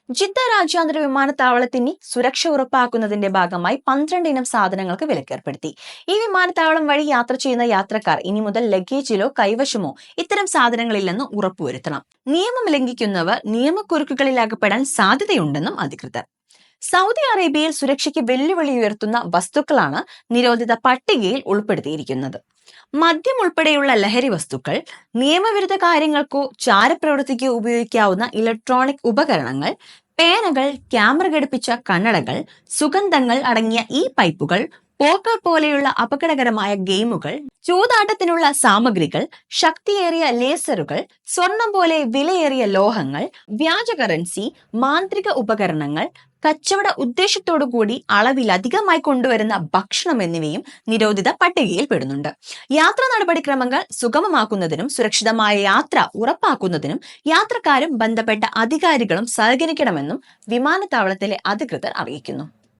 Jeddah രാജ്യാന്തര വിമാനത്താവളത്തിന് സുരക്ഷ ഉറപ്പാക്കുന്നതിന്റെ ഭാഗമായി 12 ഇനം സാധനങ്ങൾക്ക് വിലക്കേർപ്പെടുത്തി. ഈ വിമാനത്താവളം വഴി യാത്ര ചെയ്യുന്ന യാത്രക്കാർ ഇനി മുതൽ ലഗേജിലോ കൈവശമോ ഇത്തരം സാധനങ്ങളില്ലെന്ന് ഉറപ്പുവരുത്തണം. നിയമം ലംഘിക്കുന്നവർ നിയമക്കുരുക്കുകളിൽ അകപ്പെടാൻ സാധ്യതയുണ്ടെന്നും അധികൃതർ. സൗദി അറേബ്യയിൽ സുരക്ഷയ്ക്ക് വെല്ലുവിളി ഉയർത്തുന്ന വസ്തുക്കളാണ് നിരോധിത പട്ടികയിൽ ഉൾപ്പെടുത്തിയിരിക്കുന്നത്. മദ്യം ഉൾപ്പെടെയുള്ള ലഹരി വസ്തുക്കൾ, നിയമവിരുദ്ധ കാര്യങ്ങൾക്കോ ചാരപ്രവൃത്തിക്കോ ഉപയോഗിക്കാവുന്ന ഇലക്ട്രോണിക് ഉപകരണങ്ങൾ, പേനകൾ, ക്യാമറ ഘടിപ്പിച്ച കണ്ണടകൾ, സുഗന്ധങ്ങൾ അടങ്ങിയ ഈ പൈപ്പുകൾ, പോക്കർ പോലെയുള്ള അപകടകരമായ ഗെയിമുകൾ, ചൂതാട്ടത്തിനുള്ള സാമഗ്രികൾ, ശക്തിയേറിയ ലേസറുകൾ, സ്വർണം പോലെ വിലയേറിയ ലോഹങ്ങൾ, വ്യാജ കറൻസി, മാന്ത്രിക ഉപകരണങ്ങൾ, കച്ചവട ഉദ്ദേശത്തോടുകൂടി അളവിലധികമായി കൊണ്ടുവരുന്ന ഭക്ഷണം എന്നിവയും നിരോധിത പട്ടികയിൽ പെടുന്നുണ്ട്. യാത്രാ നടപടിക്രമങ്ങൾ സുഗമമാക്കുന്നതിനും സുരക്ഷിതമായ യാത്ര ഉറപ്പാക്കുന്നതിനും യാത്രക്കാരും ബന്ധപ്പെട്ട അധികാരികളും സഹകരിക്കണമെന്നും വിമാനത്താവളത്തിലെ അധികൃതർ അറിയിക്കുന്നു.